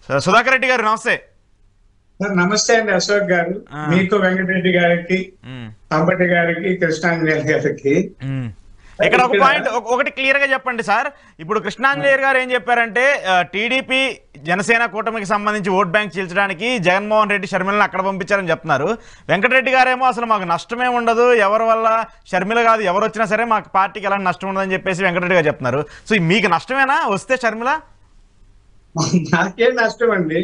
సుధాకర్ రెడ్డి గారు నమస్తే. నమస్తే అండి అశోక్ గారు, మీకు వెంకటరెడ్డి గారికి, అంబటి గారికి, కృష్ణాంజనేయులు గారికి. ఇక్కడ ఒక పాయింట్ ఒకటి క్లియర్ గా చెప్పండి సార్. ఇప్పుడు కృష్ణాంజనేయులు గారు ఏం చెప్పారంటే టీడీపీ జనసేన కూటమికి సంబంధించి ఓట్ బ్యాంక్ చీల్చడానికి జగన్మోహన్ రెడ్డి షర్మిలను అక్కడ పంపించారని చెప్తున్నారు. వెంకటరెడ్డి గారేమో అసలు మాకు నష్టమే ఉండదు, ఎవరి వల్ల షర్మిల కాదు ఎవరు వచ్చినా సరే మాకు పార్టీకి ఎలాంటి నష్టం ఉండదని చెప్పేసి వెంకటరెడ్డి గారు చెప్తున్నారు. సో మీకు నష్టమేనా వస్తే షర్మిల? నాకేం నష్టం అండి,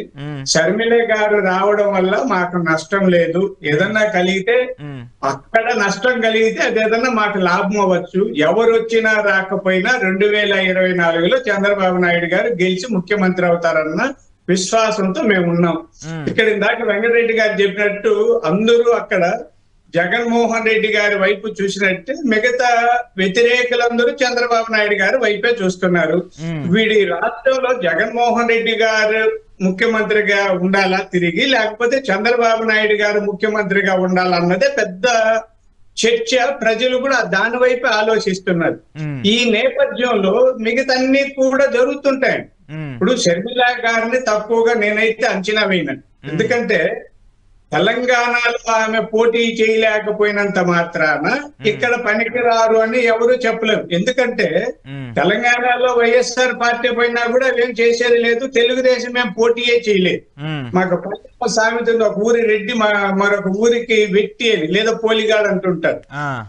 షర్మిల గారు రావడం వల్ల మాకు నష్టం లేదు. ఏదన్నా కలిగితే అక్కడ నష్టం కలిగితే అది ఏదన్నా మాకు లాభం అవ్వచ్చు. ఎవరు వచ్చినా రాకపోయినా 2024లో చంద్రబాబు నాయుడు గారు గెలిచి ముఖ్యమంత్రి అవుతారన్న విశ్వాసంతో మేము ఉన్నాం. ఇక్కడ ఇందాక వెంకటరెడ్డి గారు చెప్పినట్టు అందరూ అక్కడ జగన్మోహన్ రెడ్డి గారి వైపు చూసినట్టు మిగతా వ్యతిరేకులందరూ చంద్రబాబు నాయుడు గారి వైపే చూస్తున్నారు. వీడి రాష్ట్రంలో జగన్మోహన్ రెడ్డి గారు ముఖ్యమంత్రిగా ఉండాలా తిరిగి, లేకపోతే చంద్రబాబు నాయుడు గారు ముఖ్యమంత్రిగా ఉండాలన్నదే పెద్ద చర్చ. ప్రజలు కూడా దాని వైపే ఆలోచిస్తున్నారు. ఈ నేపథ్యంలో మిగతాన్ని కూడా జరుగుతుంటాయి. ఇప్పుడు షర్మిల గారిని తక్కువగా నేనైతే అంచనా వేయను. ఎందుకంటే తెలంగాణలో ఆమె పోటీ చేయలేకపోయినంత మాత్రాన ఇక్కడ పనికిరారు అని ఎవరు చెప్పలేరు. ఎందుకంటే తెలంగాణలో వైఎస్ఆర్ పార్టీ పోయినా కూడా ఏం చేసేది లేదు, తెలుగుదేశం ఏం పోటీయే చేయలేదు. మాకు సామెత ఉంది, ఒక ఊరి రెడ్డి మరొక ఊరికి వెట్టి అని లేదా పోలిగాడు అంటుంటారు.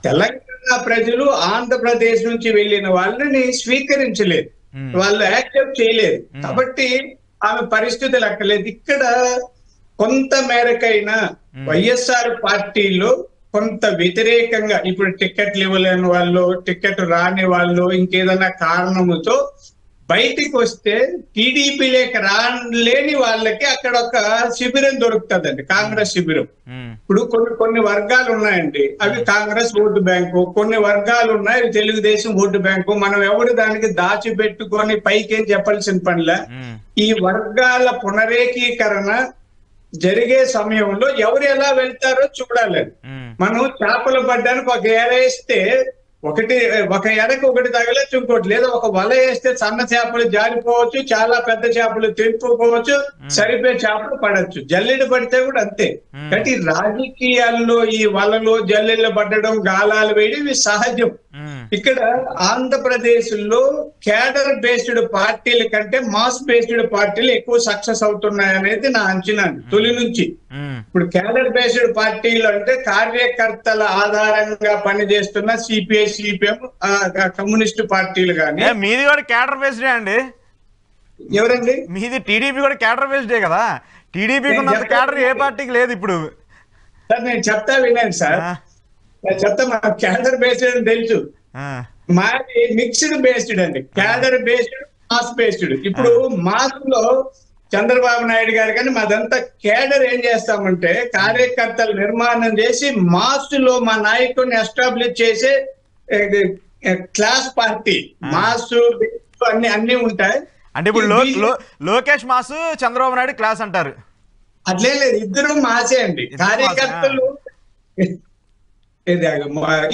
తెలంగాణ ప్రజలు ఆంధ్రప్రదేశ్ నుంచి వెళ్ళిన వాళ్ళని స్వీకరించలేదు, వాళ్ళు యాక్సెప్ట్ చేయలేదు. కాబట్టి ఆమె పరిస్థితులు అక్కర్లేదు. ఇక్కడ కొంత మేరకైనా వైఎస్ఆర్ పార్టీలో కొంత వ్యతిరేకంగా ఇప్పుడు టికెట్లు ఇవ్వలేని వాళ్ళు, టికెట్ రాని వాళ్ళు ఇంకేదైనా కారణముతో బయటికి వస్తే టీడీపీ లేక రాలేని వాళ్ళకి అక్కడ ఒక శిబిరం దొరుకుతుందండి, కాంగ్రెస్ శిబిరం. ఇప్పుడు కొన్ని వర్గాలు ఉన్నాయండి, అవి కాంగ్రెస్ ఓటు బ్యాంకు. కొన్ని వర్గాలు ఉన్నాయి, అవి తెలుగుదేశం ఓటు బ్యాంకు. మనం ఎవరు దానికి దాచిపెట్టుకొని పైకేం చెప్పాల్సిన పనిలే. ఈ వర్గాల పునరేకీకరణ జరిగే సమయంలో ఎవరు ఎలా వెళ్తారో చూడాలి. మనం చేపలు పడ్డానికి ఒక ఎర వేస్తే ఒక ఎరకు ఒకటి తగలచ్చు, ఇంకోటి లేదా ఒక వల వేస్తే సన్న చేపలు జారిపోవచ్చు, చాలా పెద్ద చేపలు తెంపుకోవచ్చు, సరిపోయే చేపలు పడవచ్చు. జల్లెడు పడితే కూడా అంతే. కాబట్టి రాజకీయాల్లో ఈ వలలో జల్లెళ్ళు పడడం, గాలాలు వేయడం ఇవి సహజం. ఇక్కడ ఆంధ్రప్రదేశ్ లో క్యాడర్ బేస్డ్ పార్టీల కంటే మాస్ బేస్డ్ పార్టీలు ఎక్కువ సక్సెస్ అవుతున్నాయి అనేది నా అంచనా తొలి నుంచి. ఇప్పుడు క్యాడర్ బేస్డ్ పార్టీలు అంటే కార్యకర్తల ఆధారంగా పనిచేస్తున్న సిపిఐ, సిపిఎం, కమ్యూనిస్టు పార్టీలు కానీ. మీది కూడా క్యాడర్ బేస్డే అండి. ఎవరండి? మీది టీడీపీ కూడా క్యాడర్ బేస్డే కదా. టీడీపీకి ఉన్నంత క్యాడర్ ఏ పార్టీకి లేదు ఇప్పుడు. సార్ నేను చెప్తా వినండి సార్, నేను చెప్తా. మా క్యాడర్ బేస్డ్ అని తెలుసు, మాది మిక్స్డ్ బేస్డ్ అండి. Cadre based, mass based. ఇప్పుడు మాస్ లో చంద్రబాబు నాయుడు గారు కానీ మాదంతా కేడర్ ఏం చేస్తామంటే కార్యకర్తలు నిర్మాణం చేసి మాస్ లో మా నాయకుడిని ఎస్టాబ్లిష్ చేసే క్లాస్ పార్టీ. మాస్ అన్ని ఉంటాయి. అంటే ఇప్పుడు లోకేష్ మాసు, చంద్రబాబు నాయుడు క్లాస్ అంటారు. అట్లే లేదు, ఇద్దరు మాసే అండి. కార్యకర్తలు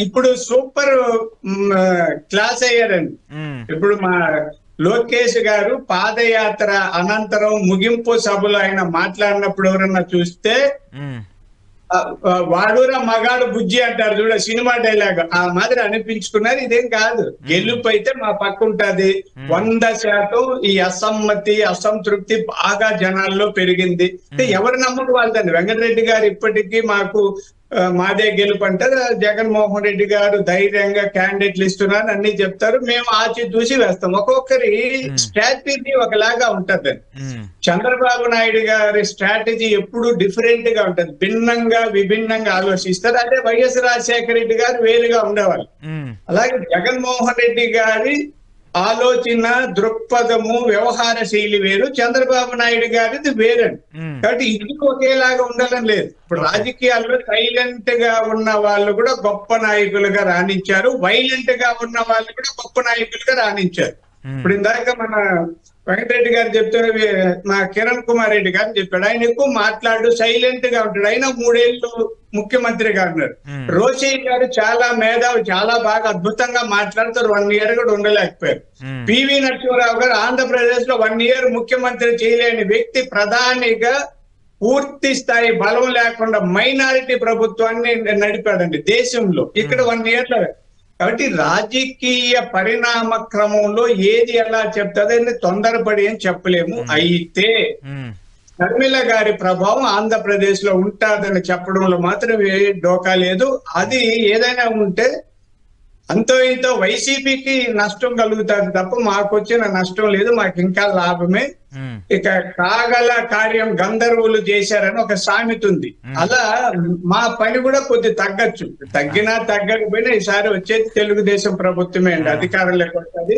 ఇప్పుడు సూపర్ క్లాస్ అయ్యారండి. ఇప్పుడు మా లోకేష్ గారు పాదయాత్ర అనంతరం ముగింపు సభలో ఆయన మాట్లాడినప్పుడు ఎవరన్నా చూస్తే వాడురా మగాడు బుజ్జి అంటారు చూడ, సినిమా డైలాగ్ ఆ మాదిరి అనిపించుకున్నారు. ఇదేం కాదు, గెలుపు అయితే మా పక్క ఉంటది. 100% ఈ అసమ్మతి, అసంతృప్తి బాగా జనాల్లో పెరిగింది. ఎవరి నమ్మకం వాళ్ళదండి. వెంకటరెడ్డి గారు ఇప్పటికీ మాకు మాదే గెలుపు అంటారు. జగన్మోహన్ రెడ్డి గారు ధైర్యంగా క్యాండిడేట్లు ఇస్తున్నారు, అన్ని చెప్తారు. మేము ఆచి చూసి వేస్తాం. ఒక్కొక్కరి స్ట్రాటజీ ఒకలాగా ఉంటది. చంద్రబాబు నాయుడు గారి స్ట్రాటజీ ఎప్పుడు డిఫరెంట్ గా ఉంటది, భిన్నంగా విభిన్నంగా ఆలోచిస్తారు. అదే వైఎస్ రాజశేఖర రెడ్డి గారు వేరుగా ఉండేవాళ్ళు. అలాగే జగన్మోహన్ రెడ్డి గారి ఆలోచన, దృక్పథము, వ్యవహార శైలి వేరు, చంద్రబాబు నాయుడు గారిది వేరండి. కాబట్టి ఇది ఒకేలాగా ఉండాలని లేదు. ఇప్పుడు రాజకీయాల్లో సైలెంట్ గా ఉన్న వాళ్ళు కూడా గొప్ప నాయకులుగా రాణించారు, వైలెంట్ గా ఉన్న వాళ్ళు కూడా గొప్ప నాయకులుగా రాణించారు. ఇప్పుడు ఇందాక మన వెంకటరెడ్డి గారు చెప్తారు, మా కిరణ్ కుమార్ రెడ్డి గారు చెప్పాడు, ఆయన ఎక్కువ మాట్లాడు, సైలెంట్ గా ఉంటాడు, ఆయన 3 ఏళ్ళు ముఖ్యమంత్రిగా ఉన్నారు. రోషయ్య గారు చాలా మేధావి, చాలా బాగా అద్భుతంగా మాట్లాడతారు, 1 ఇయర్ కూడా ఉండలేకపోయారు. పివి నరసింహారావు గారు ఆంధ్రప్రదేశ్ లో 1 ఇయర్ ముఖ్యమంత్రి చేయలేని వ్యక్తి ప్రధానిగా పూర్తి స్థాయి బలం లేకుండా మైనారిటీ ప్రభుత్వాన్ని నడిపాడండి దేశంలో, ఇక్కడ 1 ఇయర్ లో. కాబట్టి రాజకీయ పరిణామ క్రమంలో ఏది ఎలా చెప్తుందని తొందరపడి అని చెప్పలేము. అయితే షర్మిల గారి ప్రభావం ఆంధ్రప్రదేశ్ లో ఉంటాదని చెప్పడంలో మాత్రం డోకా లేదు. అది ఏదైనా ఉంటే అంతో ఇంతో వైసీపీకి నష్టం కలుగుతుంది తప్ప మాకు వచ్చిన నష్టం లేదు, మాకు ఇంకా లాభమే. ఇక కాగల కార్యం గంధర్వులు చేశారని ఒక సామెత ఉంది, అలా మా పని కూడా కొద్ది తగ్గచ్చు, తగ్గినా తగ్గకపోయినా ఈసారి వచ్చేది తెలుగుదేశం ప్రభుత్వమే అండి అధికారంలోకి వస్తుంది.